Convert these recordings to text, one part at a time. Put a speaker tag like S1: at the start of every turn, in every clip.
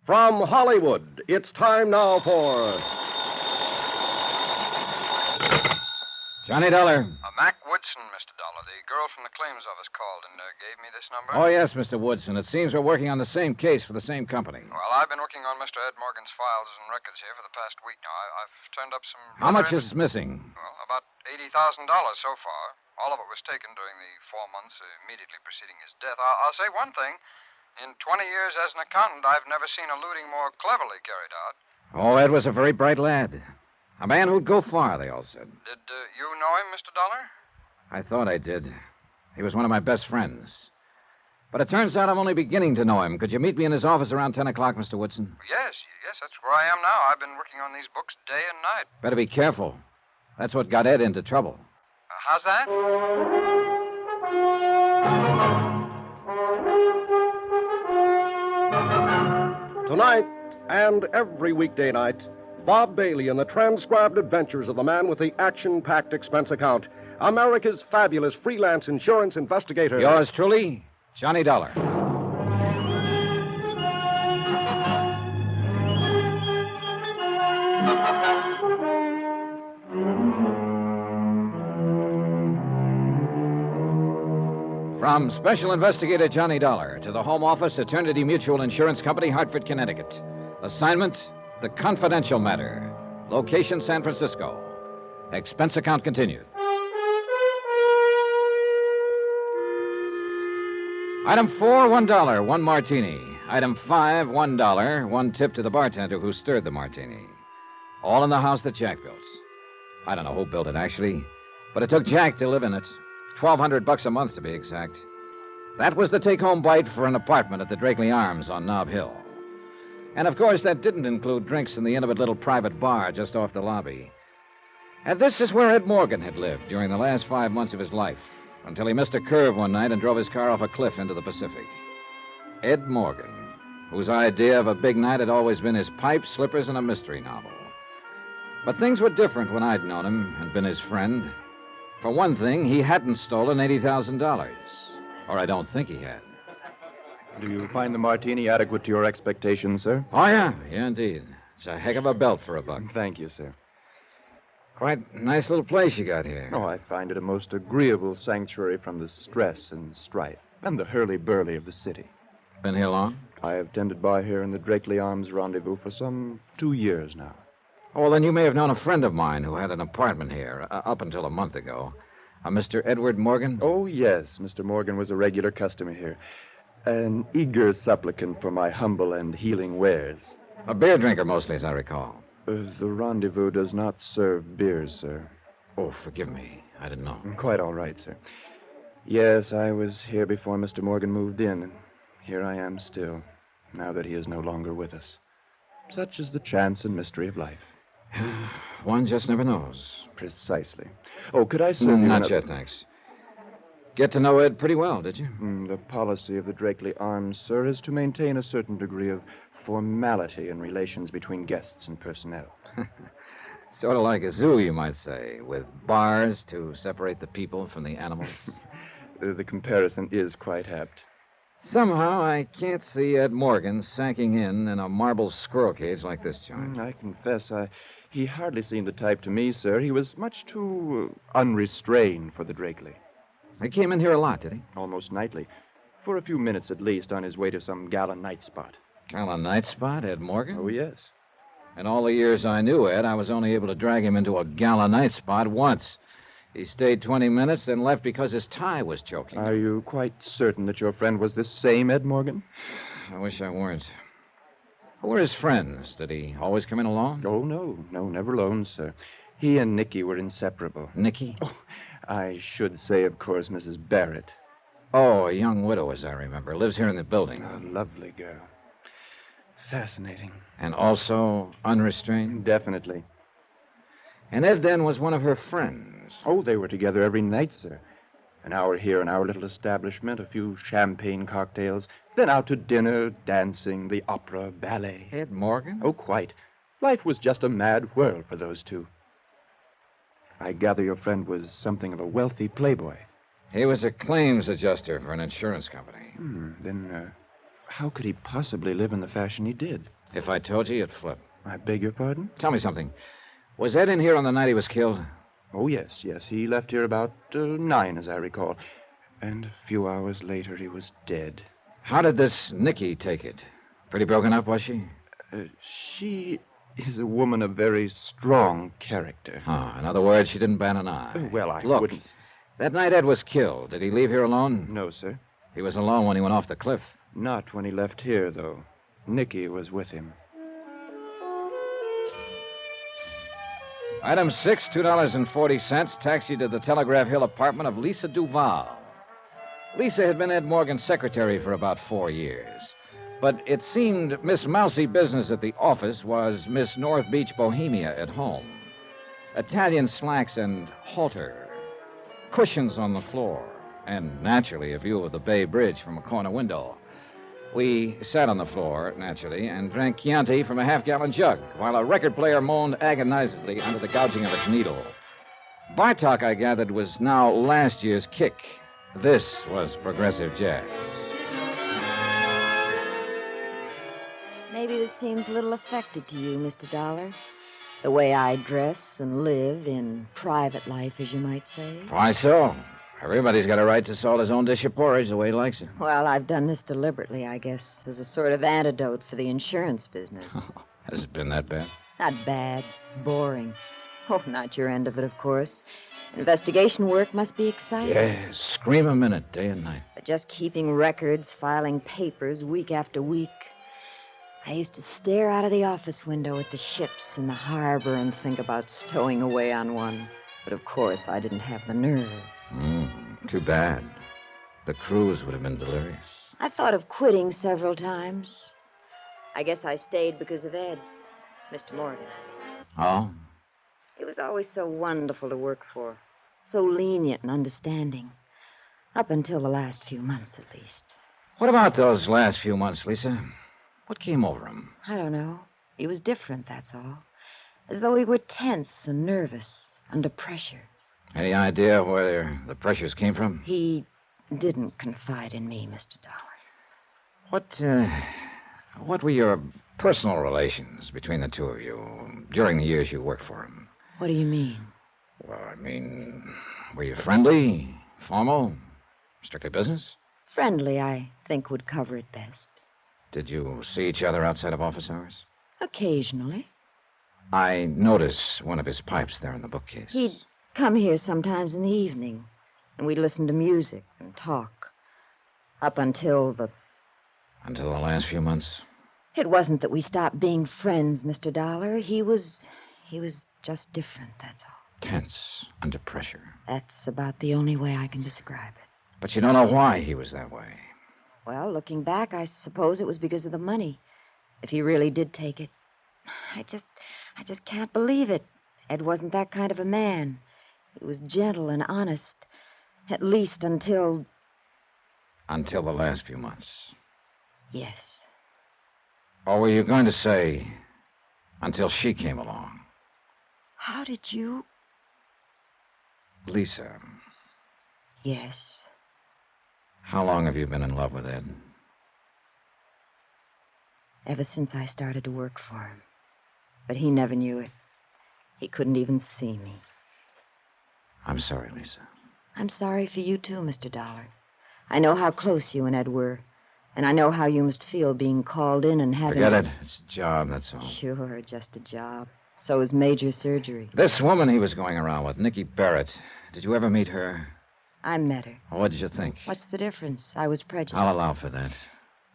S1: From Hollywood, it's time now for...
S2: Johnny Dollar.
S3: Mac Woodson, Mr. Dollar. The girl from the claims office called and gave me this number.
S2: Oh, yes, Mr. Woodson. It seems we're working on the same case for the same company.
S3: Well, I've been working on Mr. Ed Morgan's files and records here for the past week now. I've turned up some...
S2: How much is missing?
S3: Well, about $80,000 so far. All of it was taken during the 4 months immediately preceding his death. I'll say one thing. In 20 years as an accountant, I've never seen a looting more cleverly carried out.
S2: Oh, Ed was a very bright lad. A man who'd go far, they all said.
S3: Did you know him, Mr. Dollar?
S2: I thought I did. He was one of my best friends. But it turns out I'm only beginning to know him. Could you meet me in his office around 10 o'clock, Mr. Woodson?
S3: Yes, that's where I am now. I've been working on these books day and night.
S2: Better be careful. That's what got Ed into trouble.
S3: How's that?
S1: Tonight, and every weekday night, Bob Bailey in the transcribed adventures of the man with the action-packed expense account, America's fabulous freelance insurance investigator.
S2: Yours truly, Johnny Dollar. From Special Investigator Johnny Dollar to the Home Office, Eternity Mutual Insurance Company, Hartford, Connecticut. Assignment, The Confidential Matter. Location, San Francisco. Expense account continued. Item 4, $1, 1 martini. Item 5, $1, 1 tip to the bartender who stirred the martini. All in the house that Jack built. I don't know who built it, actually, but it took Jack to live in it. $1,200 a month, to be exact. That was the take-home bite for an apartment at the Drakeley Arms on Nob Hill. And, of course, that didn't include drinks in the intimate little private bar just off the lobby. And this is where Ed Morgan had lived during the last 5 months of his life, until he missed a curve one night and drove his car off a cliff into the Pacific. Ed Morgan, whose idea of a big night had always been his pipe, slippers, and a mystery novel. But things were different when I'd known him and been his friend. For one thing, he hadn't stolen $80,000. Or I don't think he had.
S4: Do you find the martini adequate to your expectations, sir?
S2: Oh, yeah. Yeah, indeed. It's a heck of a belt for a buck.
S4: Thank you, sir.
S2: Quite a nice little place you got here.
S4: Oh, I find it a most agreeable sanctuary from the stress and strife and the hurly-burly of the city.
S2: Been here long?
S4: I have tended bar here in the Drakeley Arms Rendezvous for some 2 years now.
S2: Oh, well, then you may have known a friend of mine who had an apartment here up until a month ago. A Mr. Edward Morgan?
S4: Oh, yes. Mr. Morgan was a regular customer here. An eager supplicant for my humble and healing wares.
S2: A beer drinker mostly, as I recall.
S4: The Rendezvous does not serve beers, sir.
S2: Oh, forgive me. I didn't know.
S4: Quite all right, sir. Yes, I was here before Mr. Morgan moved in, and here I am still, now that he is no longer with us. Such is the chance and mystery of life.
S2: One just never knows.
S4: Precisely. Oh, could I serve you...
S2: Not yet, thanks. Get to know Ed pretty well, did you?
S4: The policy of the Drakeley Arms, sir, is to maintain a certain degree of formality in relations between guests and personnel.
S2: Sort of like a zoo, you might say, with bars to separate the people from the animals.
S4: The comparison is quite apt.
S2: Somehow, I can't see Ed Morgan sacking in a marble squirrel cage like this joint.
S4: I confess, he hardly seemed the type to me, sir. He was much too unrestrained for the Drakeley.
S2: He came in here a lot, did he?
S4: Almost nightly. For a few minutes at least, on his way to some gala night spot.
S2: Gala night spot, Ed Morgan?
S4: Oh, yes.
S2: In all the years I knew Ed, I was only able to drag him into a gala night spot once. He stayed 20 minutes, then left because his tie was choking.
S4: Are you quite certain that your friend was this same Ed Morgan?
S2: I wish I weren't. Who were his friends? Did he always come in alone?
S4: Oh, no, never alone, sir. He and Nicky were inseparable.
S2: Nicky?
S4: Oh, I should say, of course, Mrs. Barrett.
S2: Oh, a young widow, as I remember. Lives here in the building.
S4: A lovely girl. Fascinating.
S2: And also unrestrained?
S4: Definitely.
S2: And Ed then was one of her friends.
S4: Oh, they were together every night, sir. An hour here in our little establishment, a few champagne cocktails, then out to dinner, dancing, the opera, ballet.
S2: Ed Morgan?
S4: Oh, quite. Life was just a mad whirl for those two. I gather your friend was something of a wealthy playboy.
S2: He was a claims adjuster for an insurance company.
S4: Then how could he possibly live in the fashion he did?
S2: If I told you, you'd flip.
S4: I beg your pardon?
S2: Tell me something. Was Ed in here on the night he was killed?
S4: Oh, yes. He left here about 9, as I recall. And a few hours later, he was dead.
S2: How did this Nikki take it? Pretty broken up, was she?
S4: She is a woman of very strong character.
S2: Oh, in other words, she didn't bat an eye.
S4: Well, I
S2: Look,
S4: wouldn't...
S2: that night Ed was killed, did he leave here alone?
S4: No, sir.
S2: He was alone when he went off the cliff.
S4: Not when he left here, though. Nicky was with him.
S2: Item 6, $2.40, taxi to the Telegraph Hill apartment of Lisa Duval. Lisa had been Ed Morgan's secretary for about 4 years. But it seemed Miss Mousy Business at the office was Miss North Beach Bohemia at home. Italian slacks and halter, cushions on the floor, and naturally a view of the Bay Bridge from a corner window. We sat on the floor, naturally, and drank Chianti from a half-gallon jug, while a record player moaned agonizedly under the gouging of its needle. Bartok, I gathered, was now last year's kick. This was progressive jazz.
S5: Maybe it seems a little affected to you, Mr. Dollar. The way I dress and live in private life, as you might say.
S2: Why so? Everybody's got a right to salt his own dish of porridge the way he likes it.
S5: Well, I've done this deliberately, I guess, as a sort of antidote for the insurance business.
S2: Has it been that bad?
S5: Not bad. Boring. Oh, not your end of it, of course. Investigation work must be exciting.
S2: Yeah, scream a minute, day and night.
S5: But just keeping records, filing papers week after week. I used to stare out of the office window at the ships in the harbor and think about stowing away on one. But of course, I didn't have the nerve.
S2: Too bad. The cruise would have been delirious.
S5: I thought of quitting several times. I guess I stayed because of Ed, Mr. Morgan.
S2: Oh?
S5: He was always so wonderful to work for, so lenient and understanding. Up until the last few months, at least.
S2: What about those last few months, Lisa? What came over him?
S5: I don't know. He was different, that's all. As though he were tense and nervous, under pressure.
S2: Any idea where the pressures came from?
S5: He didn't confide in me, Mr. Dollar.
S2: What were your personal relations between the two of you during the years you worked for him?
S5: What do you mean?
S2: Well, I mean, were you friendly, formal, strictly business?
S5: Friendly, I think, would cover it best.
S2: Did you see each other outside of office hours?
S5: Occasionally.
S2: I noticed one of his pipes there in the bookcase.
S5: He'd come here sometimes in the evening, and we'd listen to music and talk. Up until the...
S2: Until the last few months?
S5: It wasn't that we stopped being friends, Mr. Dollar. He was just different, that's all.
S2: Tense, under pressure.
S5: That's about the only way I can describe it.
S2: But you don't know why he was that way.
S5: Well, looking back, I suppose it was because of the money. If he really did take it. I just can't believe it. Ed wasn't that kind of a man. He was gentle and honest. At least until...
S2: Until the last few months.
S5: Yes.
S2: Or were you going to say, until she came along?
S5: How did you...
S2: Lisa,
S5: Yes.
S2: how long have you been in love with Ed?
S5: Ever since I started to work for him. But he never knew it. He couldn't even see me.
S2: I'm sorry, Lisa.
S5: I'm sorry for you, too, Mr. Dollar. I know how close you and Ed were. And I know how you must feel being called in and having...
S2: Forget it. It's a job, that's all.
S5: Sure, just a job. So is major surgery.
S2: This woman he was going around with, Nikki Barrett, did you ever meet her?
S5: I met her.
S2: What did you think?
S5: What's the difference? I was prejudiced.
S2: I'll allow for that.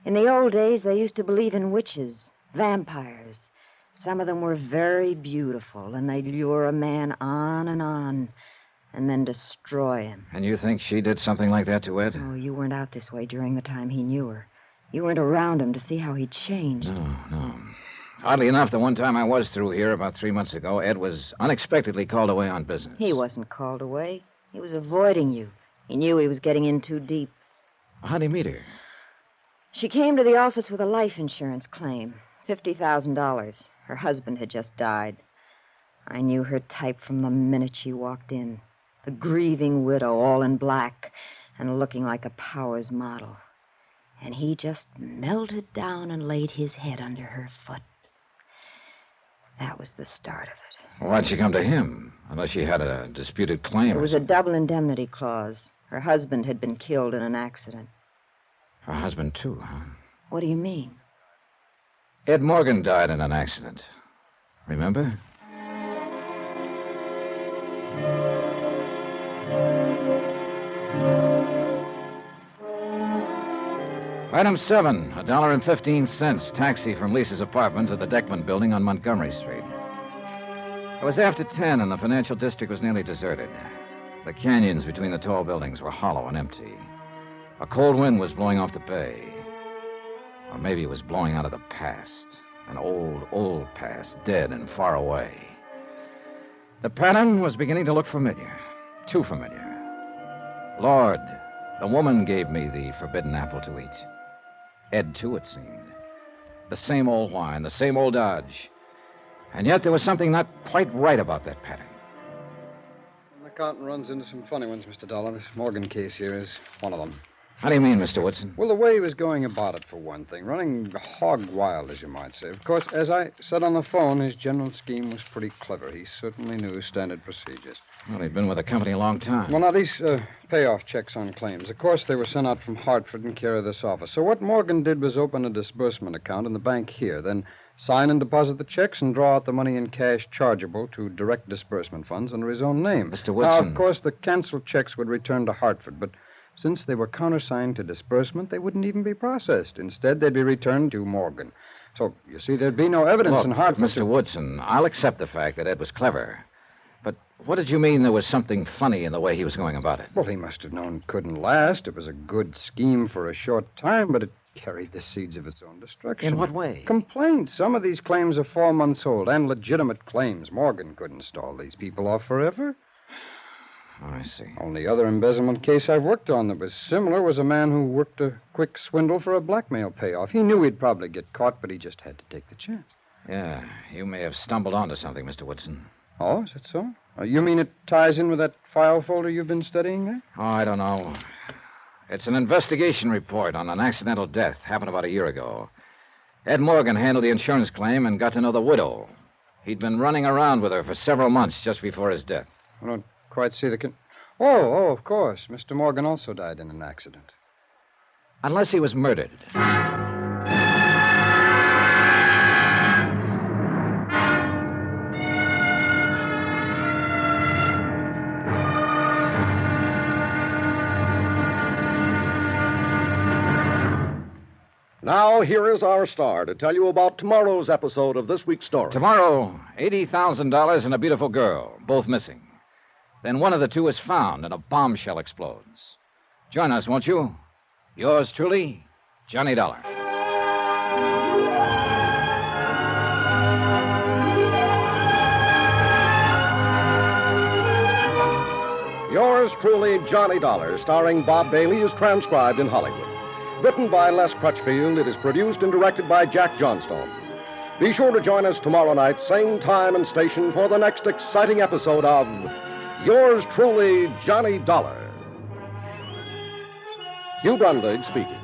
S5: In the old days, they used to believe in witches, vampires. Some of them were very beautiful, and they'd lure a man on, and then destroy him.
S2: And you think she did something like that to Ed?
S5: Oh, you weren't out this way during the time he knew her. You weren't around him to see how he'd changed.
S2: No. Oddly enough, the one time I was through here about 3 months ago, Ed was unexpectedly called away on business.
S5: He wasn't called away. He was avoiding you. He knew he was getting in too deep.
S2: How'd he meet her?
S5: She came to the office with a life insurance claim. $50,000. Her husband had just died. I knew her type from the minute she walked in. The grieving widow, all in black, and looking like a Powers model. and he just melted down and laid his head under her foot. That was the start of it.
S2: Why'd she come to him? Unless she had a disputed claim.
S5: There was a double indemnity clause. Her husband had been killed in an accident.
S2: Her husband, too, huh?
S5: What do you mean?
S2: Ed Morgan died in an accident. Remember? Item 7, $1.15, taxi from Lisa's apartment to the Deckman building on Montgomery Street. It was after 10 and the financial district was nearly deserted. The canyons between the tall buildings were hollow and empty. A cold wind was blowing off the bay. Or maybe it was blowing out of the past. An old, old past, dead and far away. The pattern was beginning to look familiar. Too familiar. Lord, the woman gave me the forbidden apple to eat. Ed, too, it seemed. The same old whine, the same old dodge. And yet there was something not quite right about that pattern.
S3: The accountant runs into some funny ones, Mr. Dollar. This Morgan case here is one of them.
S2: How do you mean, Mr. Woodson?
S3: Well, the way he was going about it, for one thing. Running hog wild, as you might say. Of course, as I said on the phone, his general scheme was pretty clever. He certainly knew standard procedures.
S2: Well, he'd been with the company a long time.
S3: Well, now, these payoff checks on claims. Of course, they were sent out from Hartford in care of this office. So what Morgan did was open a disbursement account in the bank here, then sign and deposit the checks and draw out the money in cash chargeable to direct disbursement funds under his own name.
S2: Mr. Woodson.
S3: Now, of course, the canceled checks would return to Hartford, but since they were countersigned to disbursement, they wouldn't even be processed. Instead, they'd be returned to Morgan. So, you see, there'd be no evidence
S2: Look,
S3: in Hartford.
S2: Mr. Woodson, I'll accept the fact that Ed was clever. But what did you mean there was something funny in the way he was going about it?
S3: Well, he must have known it couldn't last. It was a good scheme for a short time, but it carried the seeds of its own destruction.
S2: In what way?
S3: Complaints. Some of these claims are 4 months old, and legitimate claims. Morgan couldn't stall these people off forever.
S2: Oh, I see.
S3: Only other embezzlement case I've worked on that was similar was a man who worked a quick swindle for a blackmail payoff. He knew he'd probably get caught, but he just had to take the chance.
S2: Yeah, you may have stumbled onto something, Mr. Woodson.
S3: Oh, is that so? You mean it ties in with that file folder you've been studying there?
S2: Oh, I don't know. It's an investigation report on an accidental death. Happened about a year ago. Ed Morgan handled the insurance claim and got to know the widow. He'd been running around with her for several months just before his death.
S3: I don't quite see the... Oh, of course. Mr. Morgan also died in an accident.
S2: Unless he was murdered.
S1: Now, here is our star to tell you about tomorrow's episode of this week's story.
S2: Tomorrow, $80,000 and a beautiful girl, both missing. Then one of the two is found and a bombshell explodes. Join us, won't you? Yours truly, Johnny Dollar.
S1: Yours truly, Johnny Dollar, starring Bob Bailey, is transcribed in Hollywood. Written by Les Crutchfield, it is produced and directed by Jack Johnstone. Be sure to join us tomorrow night, same time and station, for the next exciting episode of Yours truly, Johnny Dollar. Hugh Brundage speaking.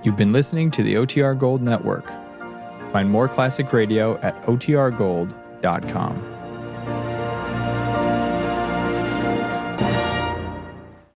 S6: You've been listening to the OTR Gold Network. Find more classic radio at otrgold.com.